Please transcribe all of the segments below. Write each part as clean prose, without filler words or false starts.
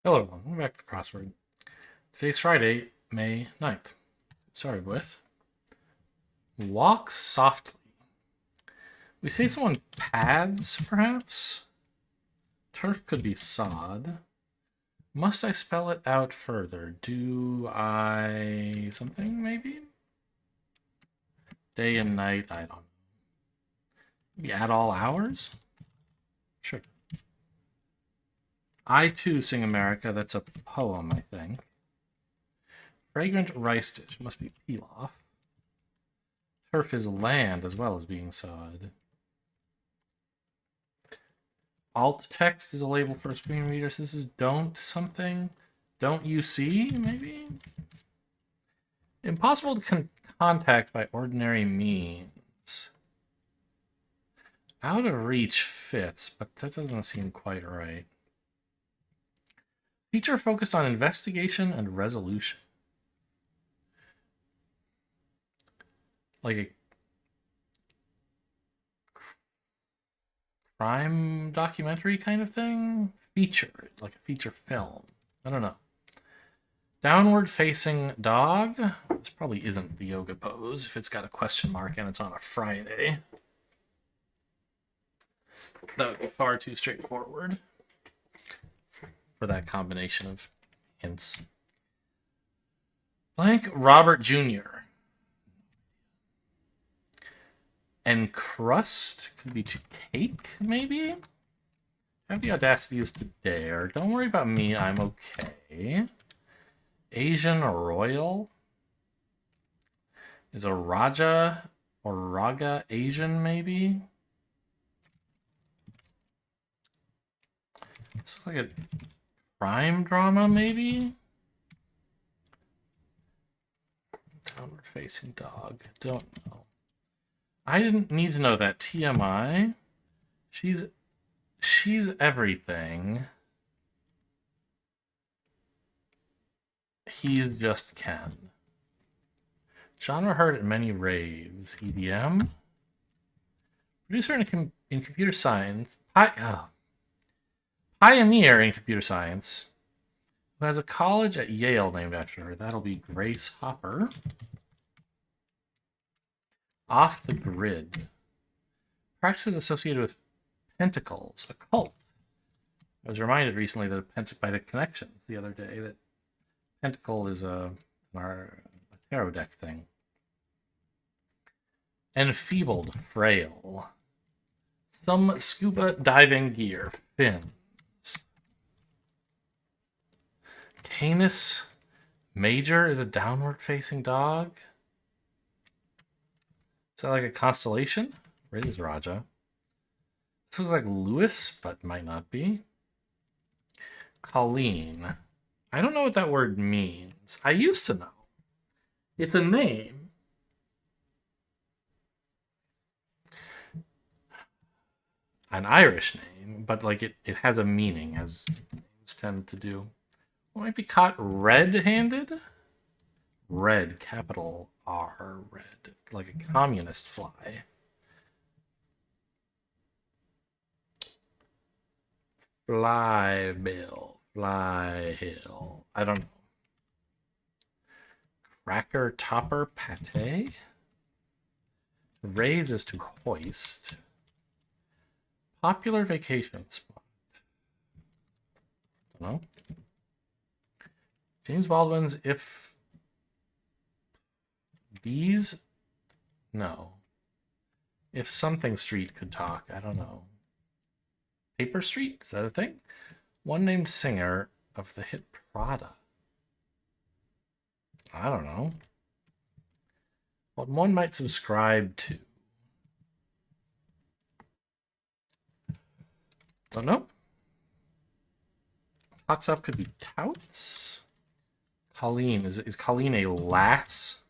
Hello everyone, welcome back to the crossword. Today's Friday, May 9th. Started with walk softly. We say someone pads, perhaps? Turf could be sod. Must I spell it out further? Do I something, maybe? Day and night, I don't know. Maybe at all hours? Sure. I too sing America. That's a poem, I think. Fragrant rice dish. Must be pilaf. Turf is land as well as being sod. Alt text is a label for a screen reader. So this is don't something. Don't you see, maybe? Impossible to contact by ordinary means. Out of reach fits, but that doesn't seem quite right. Feature focused on investigation and resolution. Like a crime documentary kind of thing? Feature, like a feature film. I don't know. Downward facing dog. This probably isn't the yoga pose if it's got a question mark and it's on a Friday. That would be far too straightforward for that combination of hints. Blank Robert Jr. Encrust could be to cake, maybe? Have the audacity is to dare. Don't worry about me, I'm okay. Asian royal? Is a Raja or Raga Asian, maybe? This looks like a crime drama, maybe? Downward facing dog. Don't know. I didn't need to know that. TMI. She's everything. He's just Ken. Genre heard at many raves. EDM. Producer in computer science. Pioneer in computer science. Who has a college at Yale named after her. That'll be Grace Hopper. Off the grid. Practices associated with pentacles, a cult. I was reminded recently that by the connections the other day that pentacle is a tarot deck thing. Enfeebled, frail. Some scuba diving gear. Fins. Canis Major is a downward facing dog. Is that like a constellation? Where is Raja? This looks like Lewis, but might not be. Colleen. I don't know what that word means. I used to know. It's a name. An Irish name, but like it has a meaning, as names tend to do. What might be caught red-handed? Red, capital R, red. Like a communist fly. Fly bill. Fly hill. I don't know. Cracker topper pate? Raise is to hoist. Popular vacation spot. Don't know. James Baldwin's If Bees? No. If Something Street Could Talk. I don't know. Paper Street? Is that a thing? One named singer of the hit Prada. I don't know. What one might subscribe to. Don't know. Talks up could be touts. Colleen. Is Colleen a lass?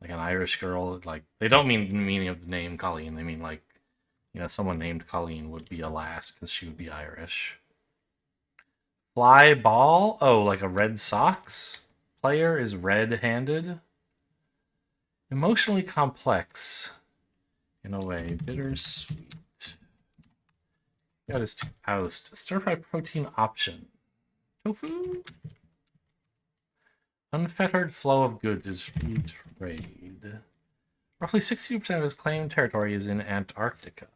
Like an Irish girl? Like, they don't mean the meaning of the name Colleen. They mean like, you know, someone named Colleen would be a lass because she would be Irish. Fly ball? Oh, like a Red Sox player is red-handed. Emotionally complex in a way. Bittersweet. That is to oust. Stir-fry protein option. Tofu? Unfettered flow of goods is free trade. Roughly 60% of his claimed territory is in Antarctica.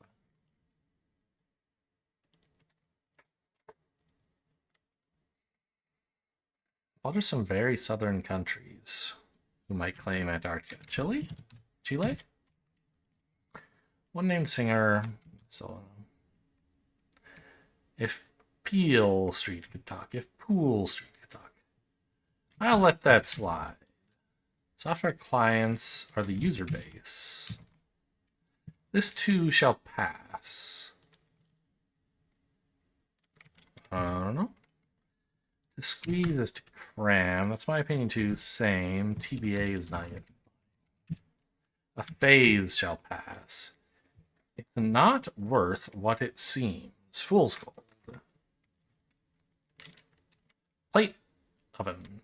What are some very southern countries who might claim Antarctica? Chile? Chile? One named singer. So, if Peel Street could talk, if Pool Street could talk, I'll let that slide. Software clients are the user base. This too shall pass. I don't know. To squeeze is to cram. That's my opinion too. Same. TBA is not yet. A phase shall pass. It's not worth what it seems. Fool's gold. Plate oven.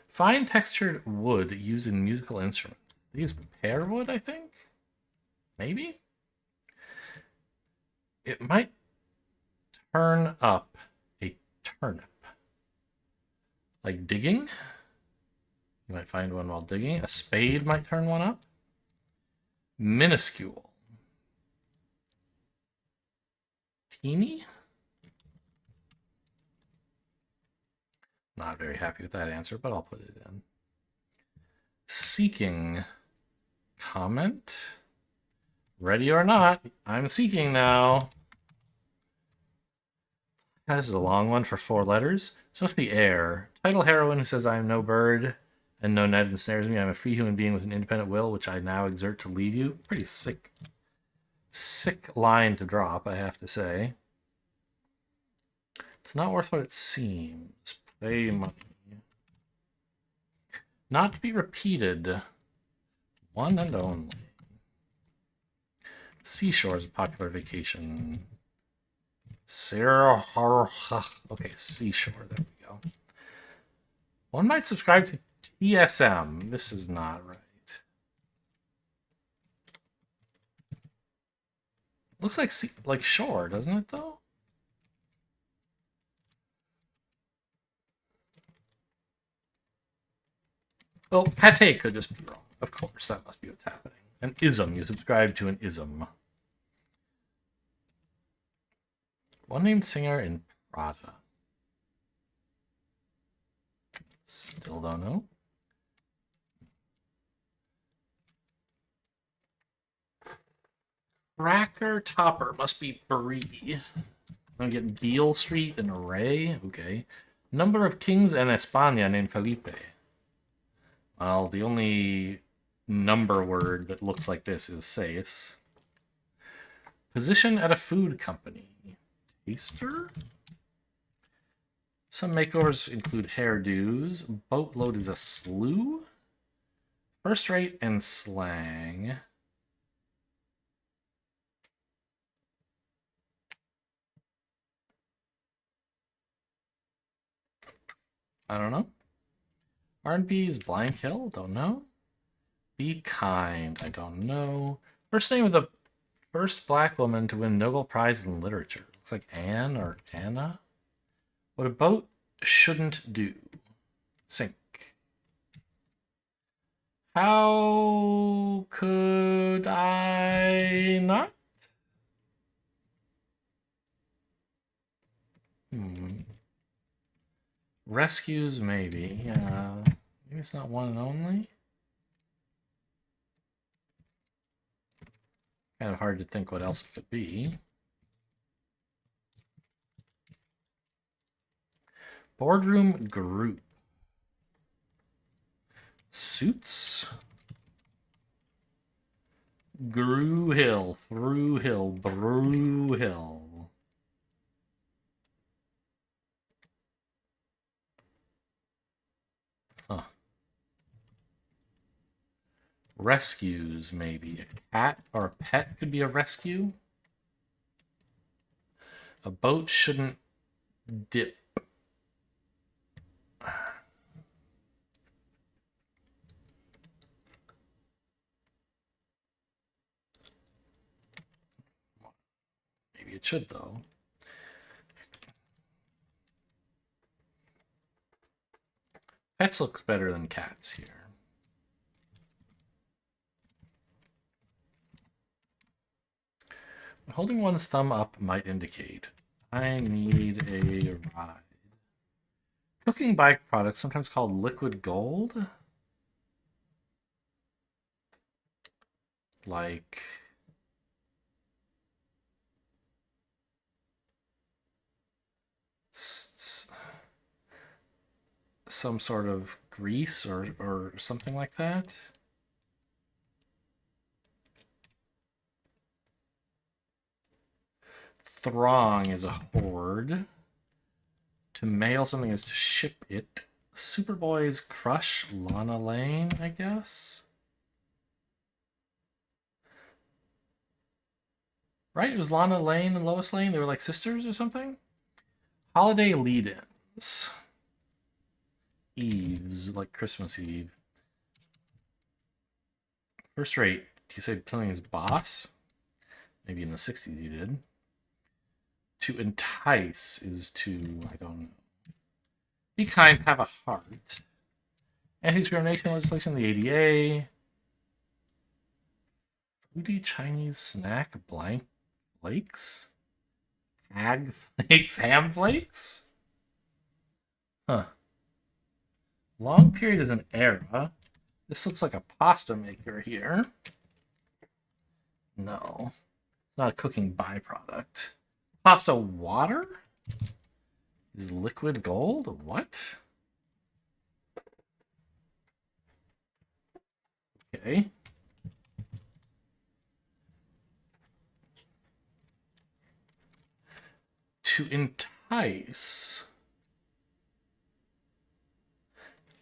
Fine textured wood used in musical instruments. They use pear wood, I think? Maybe? It might turn up a turnip. Like digging? You might find one while digging. A spade might turn one up. Minuscule. Teeny? Not very happy with that answer, but I'll put it in. Seeking. Comment. Ready or not, I'm seeking now. This is a long one for 4 letters. It's supposed to be air. Title heroine who says, I am no bird, and no net ensnares me. I'm a free human being with an independent will, which I now exert to leave you. Pretty sick line to drop, I have to say. It's not worth what it seems. Pay money. Not to be repeated. One and only. Seashore is a popular vacation. Okay, seashore. There we go. One might subscribe to TSM. This is not right. Looks like shore, doesn't it, though? Well, pate could just be wrong. Of course, that must be what's happening. An ism. You subscribe to an ism. One named singer in Prada. Still don't know. Cracker Topper must be Brie. I'm gonna get Beale Street and Array. Okay. Number of kings in España named Felipe. Well, the only number word that looks like this is seis. Position at a food company. Taster? Some makeovers include hairdos. Boatload is a slew. First rate and slang. I don't know. R&B is Blank Hill. Don't know. Be kind. I don't know. First name of the first black woman to win Nobel Prize in Literature. Looks like Anne or Anna. What a boat shouldn't do. Sink. How could I not? Rescues, maybe. Yeah. Maybe it's not one and only. Kind of hard to think what else it could be. Boardroom group. Suits. Grew Hill, Through Hill, Brew Hill. Huh. Rescues, maybe. A cat or a pet could be a rescue. A boat shouldn't dip. It should, though. Pets looks better than cats here. Holding one's thumb up might indicate, I need a ride. Cooking byproduct, sometimes called liquid gold. Like some sort of grease or something like that. Throng is a horde. To mail something is to ship it. Superboy's crush, Lana Lane, I guess. Right? It was Lana Lane and Lois Lane. They were like sisters or something. Holiday lead-ins. Eves, like Christmas Eve. First rate, do you say killing his boss? Maybe in the 60s you did. To entice is to, I don't know. Be kind, have a heart. Anti-discrimination legislation, the ADA. Foodie Chinese snack, blank flakes? Hag flakes, ham flakes? Huh. Long period is an era. This looks like a pasta maker here. No. It's not a cooking byproduct. Pasta water? Is liquid gold? What? Okay. To entice.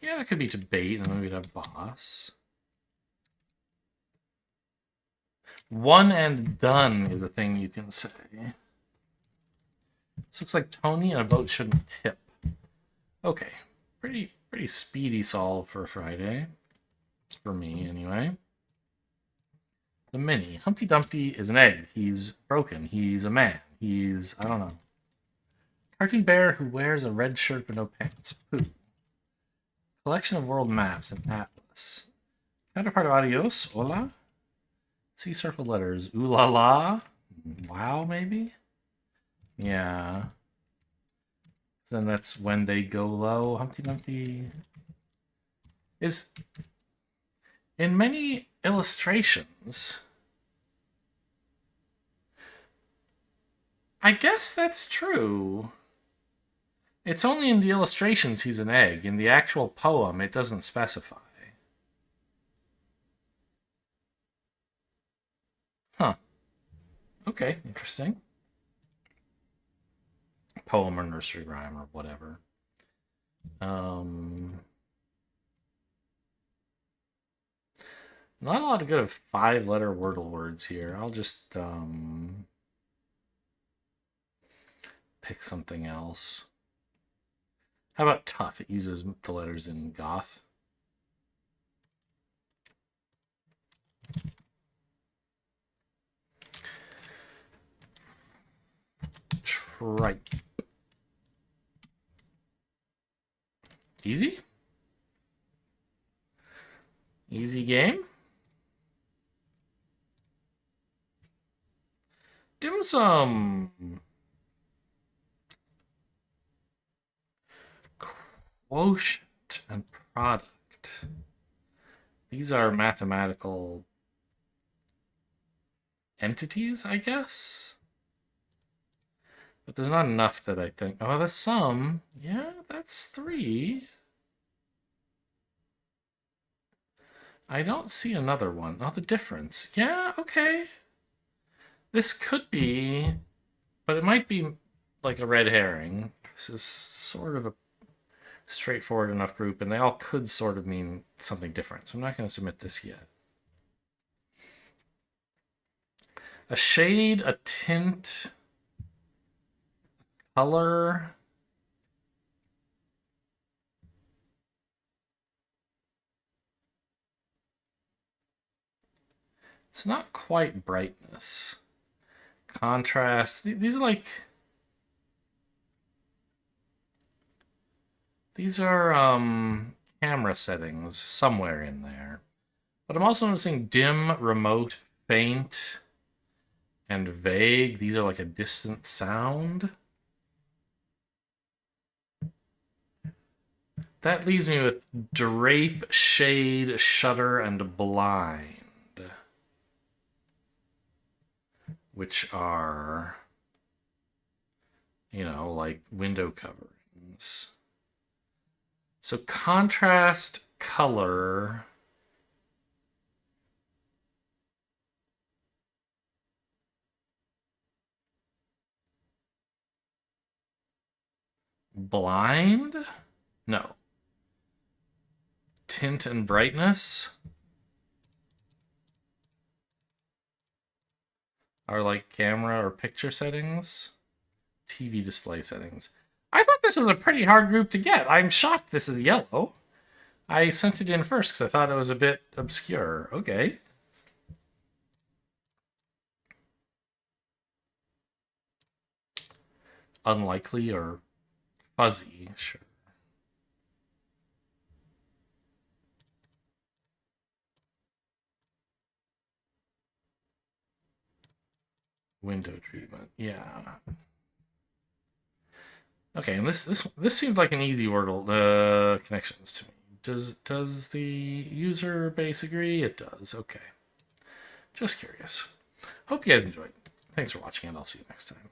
Yeah, that could be to bait, and then we'd have boss. One and done is a thing you can say. This looks like Tony and a boat shouldn't tip. Okay, pretty speedy solve for Friday. For me, anyway. The mini. Humpty Dumpty is an egg. He's broken. He's a man. He's, I don't know. Cartoon bear who wears a red shirt but no pants. Pooh. Collection of world maps and atlas. Counterpart of adios. Hola. Sea circle letters. Ooh la la. Wow, maybe? Yeah. Then that's when they go low. Humpty Dumpty is in many illustrations. I guess that's true. It's only in the illustrations he's an egg. In the actual poem, it doesn't specify. Huh. Okay, interesting. Poem or nursery rhyme or whatever. Not a lot of good 5-letter Wordle words here. I'll just pick something else. How about tough? It uses the letters in goth. Tripe. Easy? Easy game? Dim sum. Quotient and product. These are mathematical entities, I guess? But there's not enough that I think. Oh, the sum. Yeah, that's 3. I don't see another one. Oh, the difference. Yeah, okay. This could be, but it might be like a red herring. This is sort of a straightforward enough group, and they all could sort of mean something different. So I'm not going to submit this yet. A shade, a tint, color. It's not quite brightness. Contrast. These are like... These are camera settings somewhere in there. But I'm also noticing dim, remote, faint, and vague. These are like a distant sound. That leaves me with drape, shade, shutter, and blind, which are, you know, like window coverings. So contrast, color. Blind? No. Tint and brightness are like camera or picture settings. TV display settings. I thought this was a pretty hard group to get. I'm shocked this is yellow. I sent it in first because I thought it was a bit obscure. Okay. Unlikely or fuzzy, sure. Window treatment, yeah. Okay, and this seems like an easy Wordle connections to me. Does the user base agree? It does. Okay. Just curious. Hope you guys enjoyed. Thanks for watching, and I'll see you next time.